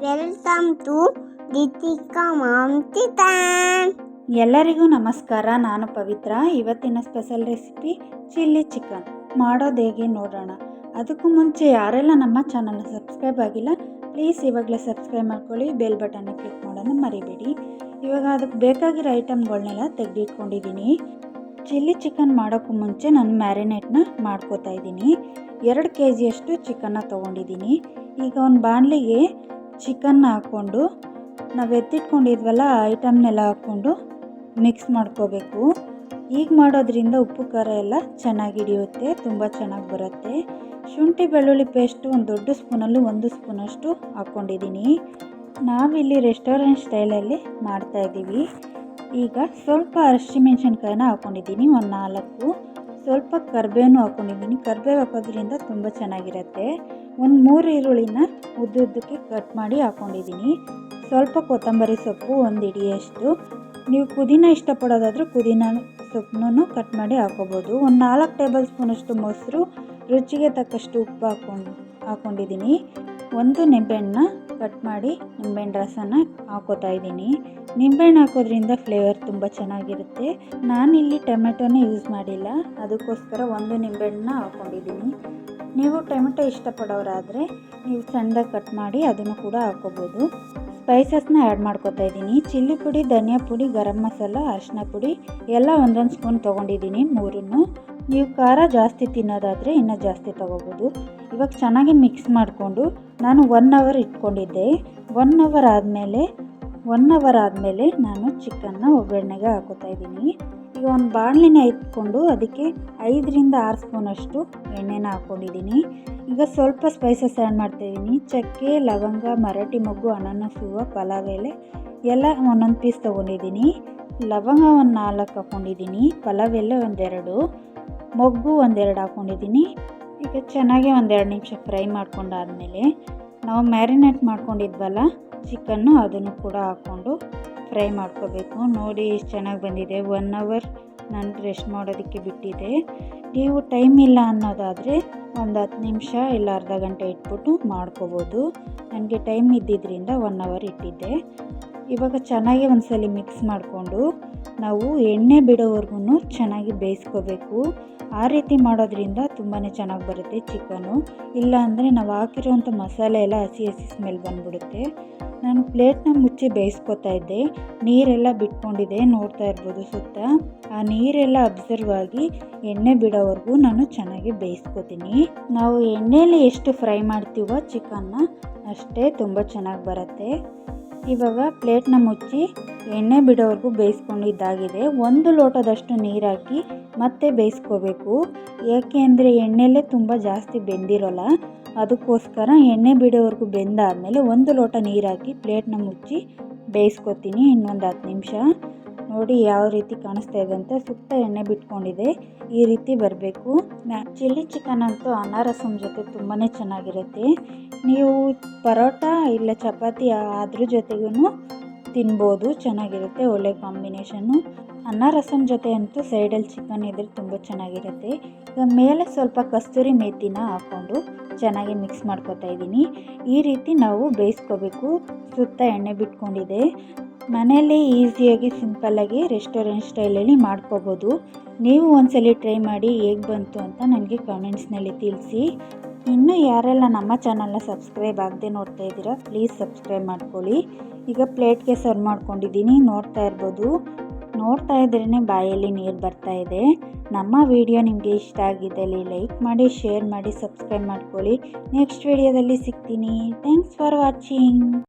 Welcome to Deepika mom kitchen. ಎಲ್ಲರಿಗೂ ನಮಸ್ಕಾರ. ನಾನು ಪವಿತ್ರ. ಇವತ್ತಿನ ಸ್ಪೆಷಲ್ ರೆಸಿಪಿ ಚಿಲ್ಲಿ ಚಿಕನ್ ಮಾಡೋದು ಹೇಗೆ ನೋಡೋಣ. ಅದಕ್ಕೂ ಮುಂಚೆ ಯಾರೆಲ್ಲ ನಮ್ಮ ಚಾನಲ್ನ ಸಬ್ಸ್ಕ್ರೈಬ್ ಆಗಿಲ್ಲ ಪ್ಲೀಸ್ ಇವಾಗಲೇ ಸಬ್ಸ್ಕ್ರೈಬ್ ಮಾಡ್ಕೊಳ್ಳಿ, ಬೆಲ್ ಬಟನ್ನ ಕ್ಲಿಕ್ ಮಾಡೋಣ ಮರಿಬೇಡಿ. ಇವಾಗ ಅದಕ್ಕೆ ಬೇಕಾಗಿರೋ ಐಟಮ್ಗಳನ್ನೆಲ್ಲ ತೆಗೆದಿಟ್ಕೊಂಡಿದ್ದೀನಿ. ಚಿಲ್ಲಿ ಚಿಕನ್ ಮಾಡೋಕ್ಕೂ ಮುಂಚೆ ನಾನು ಮ್ಯಾರಿನೇಟ್ನ ಮಾಡ್ಕೋತಾ ಇದ್ದೀನಿ. 2 kg ಚಿಕನ್ನ ತೊಗೊಂಡಿದ್ದೀನಿ. ಈಗ ಒಂದು ಬಾಣಲಿಗೆ ಚಿಕನ್ನ ಹಾಕ್ಕೊಂಡು ನಾವು ಎತ್ತಿಟ್ಕೊಂಡಿದ್ವಲ್ಲ ಐಟಮ್ನೆಲ್ಲ ಹಾಕ್ಕೊಂಡು ಮಿಕ್ಸ್ ಮಾಡ್ಕೋಬೇಕು. ಈಗ ಮಾಡೋದ್ರಿಂದ ಉಪ್ಪು ಖಾರ ಎಲ್ಲ ಚೆನ್ನಾಗಿ ಹಿಡಿಯುತ್ತೆ, ತುಂಬ ಚೆನ್ನಾಗಿ ಬರುತ್ತೆ. ಶುಂಠಿ ಬೆಳ್ಳುಳ್ಳಿ ಪೇಸ್ಟು ಒಂದು ದೊಡ್ಡ ಸ್ಪೂನಲ್ಲಿ 1 ಸ್ಪೂನಷ್ಟು ಹಾಕ್ಕೊಂಡಿದ್ದೀನಿ. ನಾವಿಲ್ಲಿ ರೆಸ್ಟೋರೆಂಟ್ ಸ್ಟೈಲಲ್ಲಿ ಮಾಡ್ತಾಯಿದ್ದೀವಿ. ಈಗ ಸ್ವಲ್ಪ ಹಸಿಮೆಣ್ಸಿನ್ಕಾಯಿನ ಹಾಕ್ಕೊಂಡಿದ್ದೀನಿ, ಒಂದು 4. ಸ್ವಲ್ಪ ಕರಿಬೇವು ಹಾಕ್ಕೊಂಡಿದ್ದೀನಿ. ಕರಿಬೇವು ಹಾಕೋದ್ರಿಂದ ತುಂಬ ಚೆನ್ನಾಗಿರುತ್ತೆ. ಒಂದು 3 ಈರುಳ್ಳಿನ ಉದ್ದುದ್ದಕ್ಕೆ ಕಟ್ ಮಾಡಿ ಹಾಕ್ಕೊಂಡಿದ್ದೀನಿ. ಸ್ವಲ್ಪ ಕೊತ್ತಂಬರಿ ಸೊಪ್ಪು 1 ಹಿಡಿಯಷ್ಟು. ನೀವು ಪುದೀನ ಇಷ್ಟಪಡೋದಾದರೆ ಪುದೀನ ಸೊಪ್ಪನ್ನು ಕಟ್ ಮಾಡಿ ಹಾಕೋಬೋದು. ಒಂದು 4 ಟೇಬಲ್ ಸ್ಪೂನಷ್ಟು ಮೊಸರು, ರುಚಿಗೆ ತಕ್ಕಷ್ಟು ಉಪ್ಪು ಹಾಕ್ಕೊಂಡಿದ್ದೀನಿ. 1 ನಿಂಬೆಹಣ್ಣನ್ನ ಕಟ್ ಮಾಡಿ ನಿಂಬೆಹಣ್ಣು ರಸನ ಹಾಕೋತಾ ಇದ್ದೀನಿ. ನಿಂಬೆಹಣ್ಣು ಹಾಕೋದ್ರಿಂದ ಫ್ಲೇವರ್ ತುಂಬ ಚೆನ್ನಾಗಿರುತ್ತೆ. ನಾನಿಲ್ಲಿ ಟೊಮೆಟೊನ ಯೂಸ್ ಮಾಡಿಲ್ಲ, ಅದಕ್ಕೋಸ್ಕರ 1 ನಿಂಬೆಹಣ್ಣನ್ನ ಹಾಕ್ಕೊಂಡಿದ್ದೀನಿ. ನೀವು ಟೊಮೆಟೊ ಇಷ್ಟಪಡೋರಾದರೆ ನೀವು ಸಣ್ಣದಾಗಿ ಕಟ್ ಮಾಡಿ ಅದನ್ನು ಕೂಡ ಹಾಕೋಬೋದು. ಸ್ಪೈಸಸ್ನ ಆ್ಯಡ್ ಮಾಡ್ಕೋತಾ ಇದ್ದೀನಿ. ಚಿಲ್ಲಿ ಪುಡಿ, ಧನಿಯಾ ಪುಡಿ, ಗರಂ ಮಸಾಲ, ಅರಿಶಿನ ಪುಡಿ ಎಲ್ಲ 1 ಸ್ಪೂನ್ ತೊಗೊಂಡಿದ್ದೀನಿ, 3. ನೀವು ಖಾರ ಜಾಸ್ತಿ ತಿನ್ನೋದಾದರೆ ಇನ್ನೂ ಜಾಸ್ತಿ ತೊಗೋಬೋದು. ಇವಾಗ ಚೆನ್ನಾಗಿ ಮಿಕ್ಸ್ ಮಾಡಿಕೊಂಡು ನಾನು 1 ಅವರ್ ಇಟ್ಕೊಂಡಿದ್ದೆ. 1 ಅವರ್ ಆದಮೇಲೆ ನಾನು ಚಿಕನ್ನ ಒಗ್ಗರಣೆಗೆ ಹಾಕೋತಾ ಇದ್ದೀನಿ. ಈಗ ಒಂದು ಬಾಣಲಿನ ಇಟ್ಕೊಂಡು ಅದಕ್ಕೆ 5 ರಿಂದ 6 ಸ್ಪೂನಷ್ಟು ಎಣ್ಣೆನ ಹಾಕ್ಕೊಂಡಿದ್ದೀನಿ. ಈಗ ಸ್ವಲ್ಪ ಸ್ಪೈಸಸ್ ಆ್ಯಡ್ ಮಾಡ್ತಾಯಿದ್ದೀನಿ. ಚಕ್ಕೆ, ಲವಂಗ, ಮರಾಠಿ ಮೊಗ್ಗು, ಅನಾನಸ್ ಹೂವು, ಪಲಾವ್ ಎಲೆ ಎಲ್ಲ 1 ಪೀಸ್ ತೊಗೊಂಡಿದ್ದೀನಿ. ಲವಂಗ ಒಂದು 4 ಹಾಕ್ಕೊಂಡಿದ್ದೀನಿ. ಪಲಾವ್ ಎಲೆ 1 2, ಮೊಗ್ಗು 1 2 ಹಾಕ್ಕೊಂಡಿದ್ದೀನಿ. ಈಗ ಚೆನ್ನಾಗಿ 1 2 ನಿಮಿಷ ಫ್ರೈ ಮಾಡ್ಕೊಂಡಾದಮೇಲೆ ನಾವು ಮ್ಯಾರಿನೇಟ್ ಮಾಡ್ಕೊಂಡಿದ್ವಲ್ಲ ಚಿಕನ್ನು ಅದನ್ನು ಕೂಡ ಹಾಕ್ಕೊಂಡು ಫ್ರೈ ಮಾಡ್ಕೋಬೇಕು. ನೋಡಿ ಎಷ್ಟು ಚೆನ್ನಾಗಿ ಬಂದಿದೆ. 1 ಅವರ್ ನಾನು ರೆಸ್ಟ್ ಮಾಡೋದಕ್ಕೆ ಬಿಟ್ಟಿದ್ದೆ. ನೀವು ಟೈಮ್ ಇಲ್ಲ ಅನ್ನೋದಾದರೆ ಒಂದು 10 ನಿಮಿಷ ಇಲ್ಲ ಅರ್ಧ ಗಂಟೆ ಇಟ್ಬಿಟ್ಟು ಮಾಡ್ಕೋಬೋದು. ನನಗೆ ಟೈಮ್ ಇದ್ದಿದ್ದರಿಂದ 1 ಅವರ್ ಇಟ್ಟಿದ್ದೆ. ಇವಾಗ ಚೆನ್ನಾಗಿ ಒಂದ್ಸಲ ಮಿಕ್ಸ್ ಮಾಡಿಕೊಂಡು ನಾವು ಎಣ್ಣೆ ಬಿಡೋವರೆಗೂ ಚೆನ್ನಾಗಿ ಬೇಯಿಸ್ಕೋಬೇಕು. ಆ ರೀತಿ ಮಾಡೋದ್ರಿಂದ ತುಂಬಾ ಚೆನ್ನಾಗಿ ಬರುತ್ತೆ ಚಿಕನು. ಇಲ್ಲ ಅಂದರೆ ನಾವು ಹಾಕಿರೋಂಥ ಮಸಾಲೆ ಎಲ್ಲ ಹಸಿ ಸ್ಮೆಲ್ ಬಂದ್ಬಿಡುತ್ತೆ. ನಾನು ಪ್ಲೇಟ್ನ ಮುಚ್ಚಿ ಬೇಯಿಸ್ಕೊತಾ ಇದ್ದೆ. ನೀರೆಲ್ಲ ಬಿಟ್ಕೊಂಡಿದೆ, ನೋಡ್ತಾ ಇರ್ಬೋದು ಸುತ್ತ. ಆ ನೀರೆಲ್ಲ ಅಬ್ಸರ್ವ್ ಆಗಿ ಎಣ್ಣೆ ಬಿಡೋವರೆಗೂ ನಾನು ಚೆನ್ನಾಗಿ ಬೇಯಿಸ್ಕೊತೀನಿ. ನಾವು ಎಣ್ಣೆಯಲ್ಲಿ ಎಷ್ಟು ಫ್ರೈ ಮಾಡ್ತೀವೋ ಚಿಕನ್ನ ಅಷ್ಟೇ ತುಂಬ ಚೆನ್ನಾಗಿ ಬರುತ್ತೆ. ಇವಾಗ ಪ್ಲೇಟ್ನ ಮುಚ್ಚಿ ಎಣ್ಣೆ ಬಿಡೋವರೆಗೂ ಬೇಯಿಸ್ಕೊಂಡಿದ್ದಾಗಿದೆ. 1 ಲೋಟದಷ್ಟು ನೀರು ಹಾಕಿ ಮತ್ತೆ ಬೇಯಿಸ್ಕೋಬೇಕು. ಏಕೆ ಅಂದರೆ ಎಣ್ಣೆಲೇ ತುಂಬ ಜಾಸ್ತಿ ಬೆಂದಿರೋಲ್ಲ, ಅದಕ್ಕೋಸ್ಕರ ಎಣ್ಣೆ ಬಿಡೋವರೆಗೂ ಬೆಂದಾದಮೇಲೆ 1 ಲೋಟ ನೀರು ಹಾಕಿ ಪ್ಲೇಟ್ನ ಮುಚ್ಚಿ ಬೇಯಿಸ್ಕೊತೀನಿ ಇನ್ನೊಂದು 10 ನಿಮಿಷ. ನೋಡಿ ಯಾವ ರೀತಿ ಕಾಣಿಸ್ತಾ ಇದೆ ಅಂತ, ಸುತ್ತ ಎಣ್ಣೆ ಬಿಟ್ಕೊಂಡಿದೆ, ಈ ರೀತಿ ಬರಬೇಕು. ಚಿಲ್ಲಿ ಚಿಕನ್ ಅಂತೂ ಅನ್ನ ರಸಂ ಜೊತೆ ತುಂಬಾ ಚೆನ್ನಾಗಿರುತ್ತೆ. ನೀವು ಪರೋಟ ಇಲ್ಲ ಚಪಾತಿ ಅದ್ರ ಜೊತೆಗೂ ತಿನ್ಬೋದು, ಚೆನ್ನಾಗಿರುತ್ತೆ, ಒಳ್ಳೆ ಕಾಂಬಿನೇಷನ್ನು. ಅನ್ನ ರಸಂ ಜೊತೆ ಅಂತೂ ಸೈಡಲ್ಲಿ ಚಿಕನ್ ಇದ್ರೆ ತುಂಬ ಚೆನ್ನಾಗಿರುತ್ತೆ. ಈಗ ಮೇಲೆ ಸ್ವಲ್ಪ ಕಸ್ತೂರಿ ಮೇಥಿನ ಹಾಕ್ಕೊಂಡು ಚೆನ್ನಾಗಿ ಮಿಕ್ಸ್ ಮಾಡ್ಕೊತಾ ಇದ್ದೀನಿ. ಈ ರೀತಿ ನಾವು ಬೇಯಿಸ್ಕೋಬೇಕು. ಸುತ್ತ ಎಣ್ಣೆ ಬಿಟ್ಕೊಂಡಿದೆ. ಮನೆಯಲ್ಲೇ ಈಸಿಯಾಗಿ ಸಿಂಪಲ್ಲಾಗಿ ರೆಸ್ಟೋರೆಂಟ್ ಸ್ಟೈಲಲ್ಲಿ ಮಾಡ್ಕೋಬೋದು. ನೀವು ಒಂದ್ಸಲಿ ಟ್ರೈ ಮಾಡಿ ಹೇಗೆ ಬಂತು ಅಂತ ನನಗೆ ಕಮೆಂಟ್ಸ್ನಲ್ಲಿ ತಿಳಿಸಿ. ಇನ್ನೂ ಯಾರೆಲ್ಲ ನಮ್ಮ ಚಾನಲ್ನ ಸಬ್ಸ್ಕ್ರೈಬ್ ಆಗದೆ ನೋಡ್ತಾ ಇದ್ದೀರಾ ಪ್ಲೀಸ್ ಸಬ್ಸ್ಕ್ರೈಬ್ ಮಾಡ್ಕೊಳ್ಳಿ. ಈಗ ಪ್ಲೇಟ್ಗೆ ಸರ್ವ್ ಮಾಡ್ಕೊಂಡಿದ್ದೀನಿ, ನೋಡ್ತಾ ಇರ್ಬೋದು. ನೋಡ್ತಾ ಇದ್ರೇ ಬಾಯಲ್ಲಿ ನೀರು ಬರ್ತಾ ಇದೆ. ನಮ್ಮ ವಿಡಿಯೋ ನಿಮಗೆ ಇಷ್ಟ ಆಗಿದ್ದಲ್ಲಿ ಲೈಕ್ ಮಾಡಿ, ಶೇರ್ ಮಾಡಿ, ಸಬ್ಸ್ಕ್ರೈಬ್ ಮಾಡ್ಕೊಳ್ಳಿ. ನೆಕ್ಸ್ಟ್ ವಿಡಿಯೋದಲ್ಲಿ ಸಿಗ್ತೀನಿ. Thanks for watching.